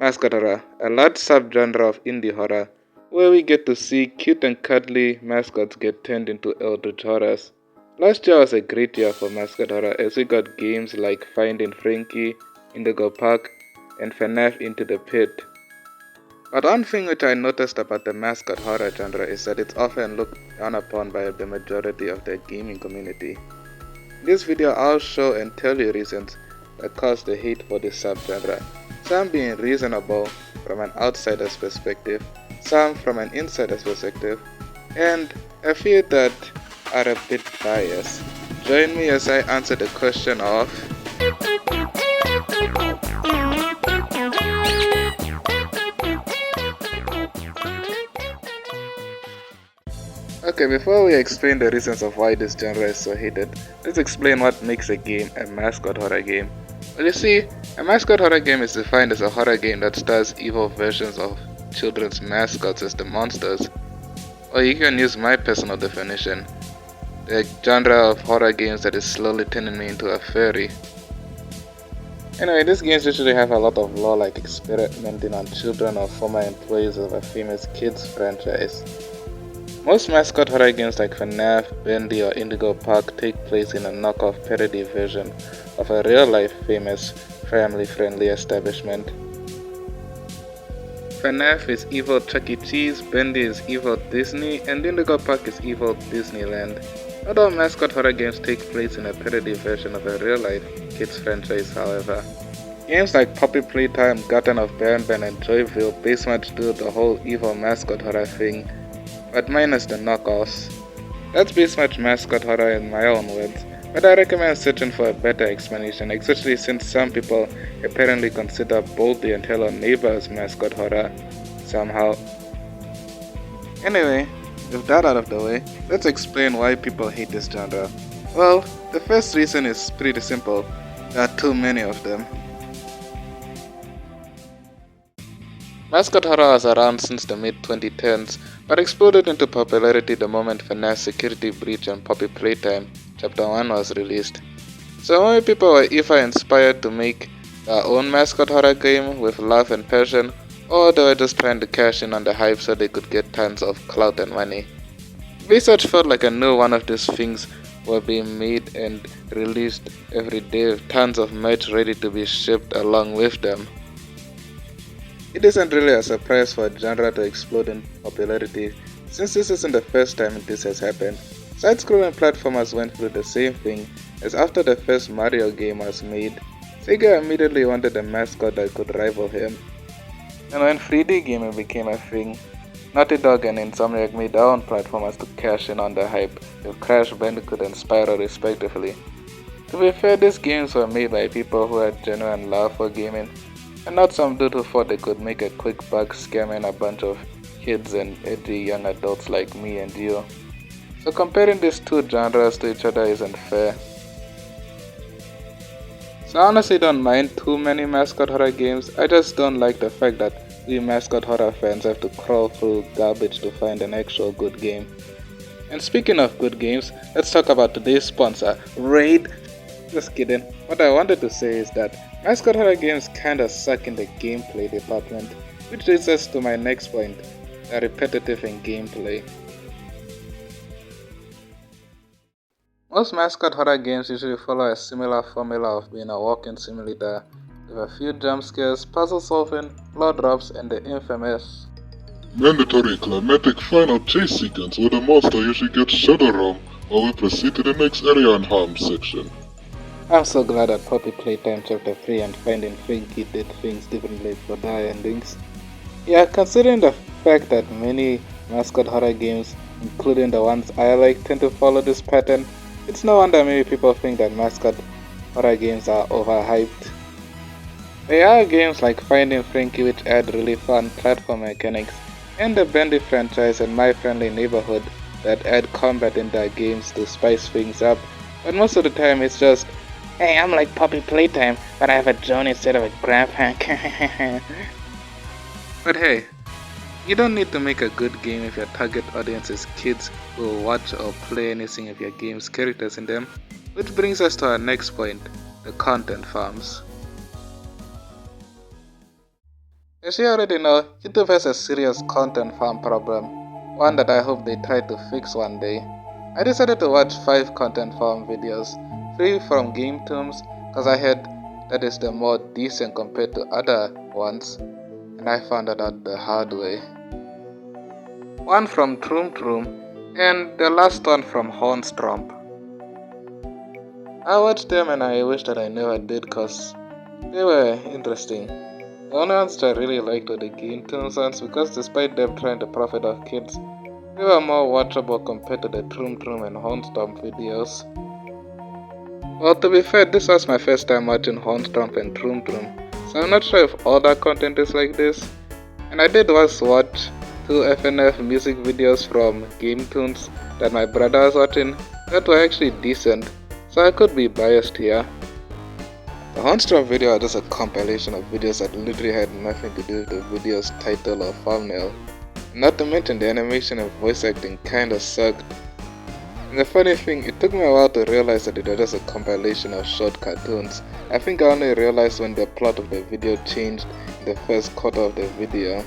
Mascot horror, a large subgenre of indie horror, where we get to see cute and cuddly mascots get turned into eldritch horrors. Last year was a great year for mascot horror as we got games like Finding Frankie, Indigo Park, and FNAF Into the Pit. But one thing which I noticed about the mascot horror genre is that it's often looked down upon by the majority of the gaming community. In this video I'll show and tell you reasons that cause the hate for this subgenre, some being reasonable from an outsider's perspective, some from an insider's perspective, and a few that are a bit biased. Join me as I answer the question of Okay, before we explain the reasons of why this genre is so hated, let's explain what makes a game a mascot horror game. Well, you see, a mascot horror game is defined as a horror game that stars evil versions of children's mascots as the monsters. Or you can use my personal definition, the genre of horror games that is slowly turning me into a furry. Anyway, these games usually have a lot of lore, like experimenting on children or former employees of a famous kids franchise. Most mascot horror games like FNAF, Bendy or Indigo Park take place in a knockoff parody version of a real-life famous family-friendly establishment. FNAF is evil Chuck E. Cheese, Bendy is evil Disney, and Indigo Park is evil Disneyland. Not all mascot horror games take place in a parody version of a real-life kids franchise, however. Games like Poppy Playtime, Garden of Banban and Joyville base much do the whole evil mascot horror thing, but minus the knockoffs. That's base much mascot horror in my own words, but I recommend searching for a better explanation, especially since some people apparently consider Boldly and Hello Neighbor as mascot horror somehow. Anyway, with that out of the way, let's explain why people hate this genre. Well, the first reason is pretty simple. There are too many of them. Mascot horror was around since the mid-2010s, but exploded into popularity the moment FNAF Security Breach and Poppy Playtime Chapter 1 was released. So many people were either inspired to make their own mascot horror game with love and passion, or they were just trying to cash in on the hype so they could get tons of clout and money. Research felt like I knew one of these things were being made and released every day with tons of merch ready to be shipped along with them. It isn't really a surprise for a genre to explode in popularity, since this isn't the first time this has happened. Side-scrolling platformers went through the same thing, as after the first Mario game was made, Sega immediately wanted a mascot that could rival him. And when 3D gaming became a thing, Naughty Dog and Insomniac made their own platformers to cash in on the hype, with Crash Bandicoot and Spyro respectively. To be fair, these games were made by people who had genuine love for gaming, and not some dude who thought they could make a quick buck scamming a bunch of kids and edgy young adults like me and you. So comparing these two genres to each other isn't fair. So I honestly don't mind too many mascot horror games, I just don't like the fact that we mascot horror fans have to crawl through garbage to find an actual good game. And speaking of good games, let's talk about today's sponsor, Raid. Just kidding. What I wanted to say is that mascot horror games kinda suck in the gameplay department, which leads us to my next point, they're repetitive in gameplay. Most mascot horror games usually follow a similar formula of being a walking simulator, with a few jump scares, puzzle solving, lore drops, and the infamous mandatory climatic final chase sequence where the monster usually gets Shadow Realm while we proceed to the next area and harm section. I'm so glad that Poppy Playtime Chapter 3 and Finding Frankie did things differently for their endings. Yeah, considering the fact that many mascot horror games, including the ones I like, tend to follow this pattern, it's no wonder many people think that mascot horror games are overhyped. There are games like Finding Frankie which add really fun platform mechanics, and the Bendy franchise and My Friendly Neighborhood that add combat in their games to spice things up, but most of the time it's just, hey, I'm like Poppy Playtime, but I have a Joan instead of a grandpa. But hey, you don't need to make a good game if your target audience is kids who will watch or play anything of your game's characters in them, which brings us to our next point, the content farms. As you already know, YouTube has a serious content farm problem, one that I hope they try to fix one day. I decided to watch 5 content farm videos, 3 from Game Tombs, cause I heard that is the more decent compared to other ones, and I found that out the hard way. One from Troom Troom, and the last one from Hornstromp. I watched them and I wish that I never did cause they were interesting. The only ones that I really liked were the Game Tombs ones because despite them trying to profit off kids, they were more watchable compared to the Troom Troom and Hornstomp videos. Well, to be fair, this was my first time watching Hornstomp and Troom Troom, so I'm not sure if all that content is like this. And I did once watch 2 FNF music videos from Game Tunes that my brother was watching that were actually decent, so I could be biased here. The Hornstomp video was just a compilation of videos that literally had nothing to do with the video's title or thumbnail. Not to mention the animation and voice acting kinda sucked. And the funny thing, it took me a while to realize that it was just a compilation of short cartoons. I think I only realized when the plot of the video changed in the first quarter of the video.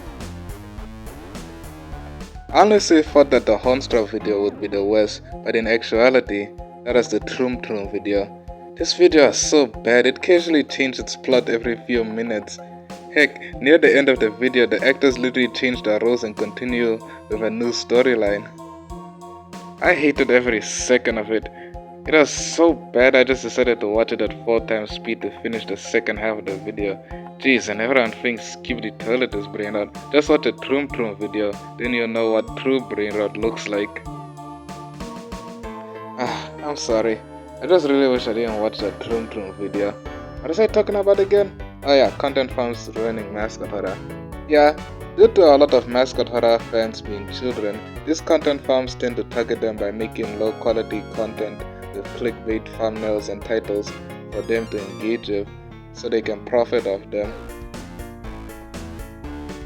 I honestly thought that the Hornstomp video would be the worst, but in actuality, that was the Troom Troom video. This video is so bad, it casually changed its plot every few minutes. Heck, near the end of the video, the actors literally changed their roles and continue with a new storyline. I hated every second of it. It was so bad I just decided to watch it at 4 times speed to finish the second half of the video. Jeez, and everyone thinks Skip the Toilet is brain rot. Just watch a Troom Troom video, then you'll know what true brain rot looks like. I'm sorry. I just really wish I didn't watch that Troom Troom video. What was I talking about again? Oh yeah, content farms ruining Mascot Horror. Yeah, due to a lot of Mascot Horror fans being children, these content farms tend to target them by making low quality content with clickbait thumbnails and titles for them to engage with, so they can profit off them.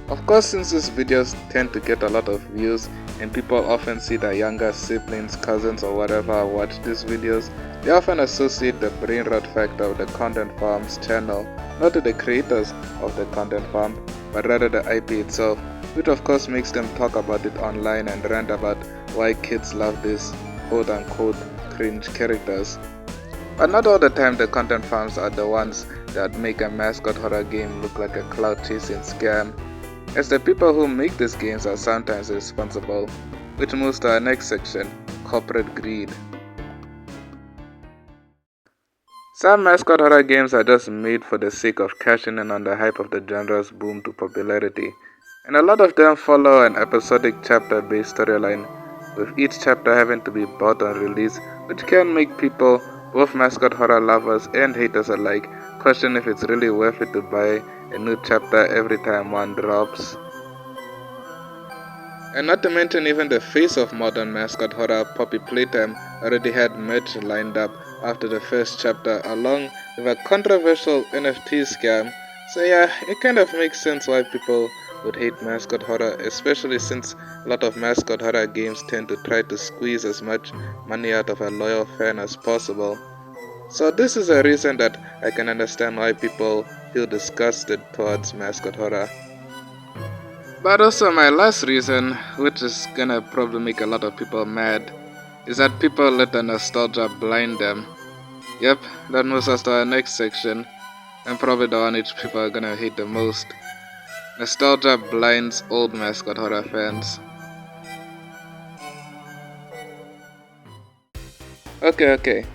Of course, since these videos tend to get a lot of views and people often see their younger siblings, cousins or whatever watch these videos, they often associate the brain rot factor of the content farm's channel not to the creators of the content farm, but rather the IP itself, which of course makes them talk about it online and rant about why kids love these quote-unquote cringe characters. But not all the time the content farms are the ones that make a Mascot Horror game look like a cloud chasing scam, as the people who make these games are sometimes responsible, which moves to our next section, corporate greed. Some Mascot Horror games are just made for the sake of cashing in on the hype of the genre's boom to popularity, and a lot of them follow an episodic chapter-based storyline, with each chapter having to be bought on release, which can make people, both Mascot Horror lovers and haters alike, question if it's really worth it to buy a new chapter every time one drops. And not to mention, even the face of modern Mascot Horror, Poppy Playtime, already had merch lined up after the first chapter along with a controversial NFT scam. So yeah, it kind of makes sense why people would hate Mascot Horror, especially since a lot of Mascot Horror games tend to try to squeeze as much money out of a loyal fan as possible. So this is a reason that I can understand why people feel disgusted towards Mascot Horror. But also my last reason, which is gonna probably make a lot of people mad, is that people let the nostalgia blind them. Yep, that moves us to our next section, and probably the one which people are gonna hate the most. Nostalgia blinds old Mascot Horror fans. Okay.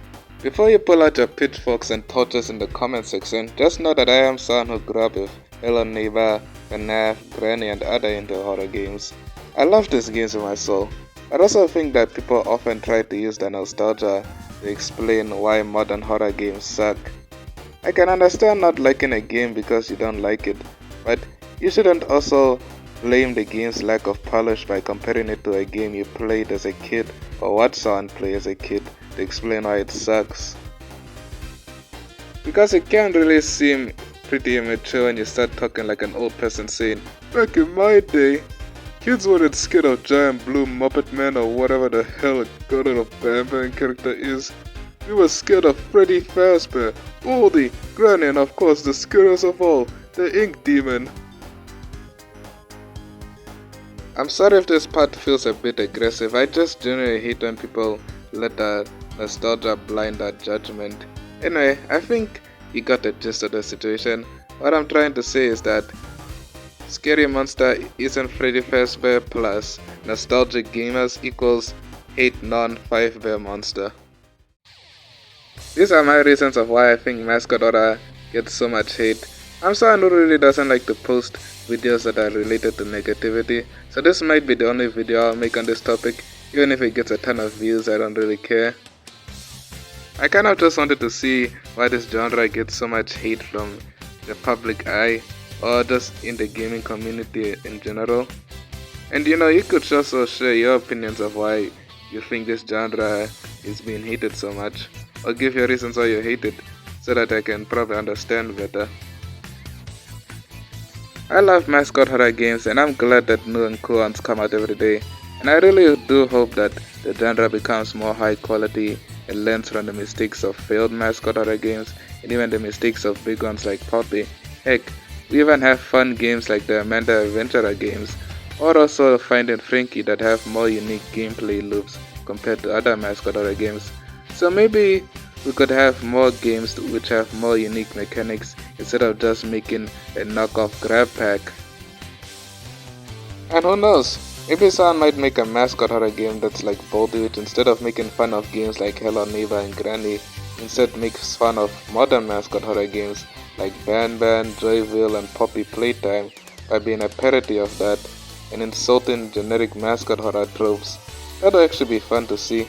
Before you pull out your pitchforks and torches in the comment section, just know that I am someone who grew up with Hello Neighbor, FNAF, Granny and other indie horror games. I love these games with my soul. I also think that people often try to use the nostalgia to explain why modern horror games suck. I can understand not liking a game because you don't like it, but you shouldn't also blame the game's lack of polish by comparing it to a game you played as a kid or watched someone play as a kid to explain why it sucks. Because it can really seem pretty immature when you start talking like an old person saying, "Back in my day, kids weren't scared of giant blue Muppet Man or whatever the hell a Gordon of Bam Bam character is. We were scared of Freddy Fazbear, Baldy, Granny and of course the scariest of all, the Ink Demon." I'm sorry if this part feels a bit aggressive. I just genuinely hate when people let the nostalgia blind our judgment. Anyway, I think you got the gist of the situation. What I'm trying to say is that Scary Monster isn't Freddy Fazbear plus nostalgic gamers equals hate non-5-bear monster. These are my reasons of why I think Mascot Horror gets so much hate. I'm someone who really doesn't like to post videos that are related to negativity, so this might be the only video I'll make on this topic. Even if it gets a ton of views, I don't really care. I kind of just wanted to see why this genre gets so much hate from the public eye, or just in the gaming community in general. And you could also share your opinions of why you think this genre is being hated so much, or give your reasons why you hate it, so that I can probably understand better. I love Mascot Horror Games, and I'm glad that new and cool ones come out every day, and I really do hope that the genre becomes more high quality and learns from the mistakes of failed Mascot Horror Games, and even the mistakes of big ones like Poppy. Heck, we even have fun games like the Amanda Adventurer games, or also Finding Frankie, that have more unique gameplay loops compared to other Mascot Horror games. So maybe we could have more games which have more unique mechanics instead of just making a knockoff grab pack. And who knows, maybe someone might make a Mascot Horror game that's like Baldi, which instead of making fun of games like Hello Neighbor and Granny, instead makes fun of modern Mascot Horror games like Ban Ban, Joyville and Poppy Playtime by being a parody of that and insulting generic Mascot Horror tropes. That'll actually be fun to see.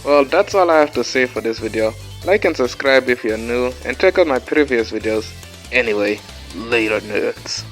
Well, that's all I have to say for this video. Like and subscribe if you're new, and check out my previous videos. Anyway, later nerds.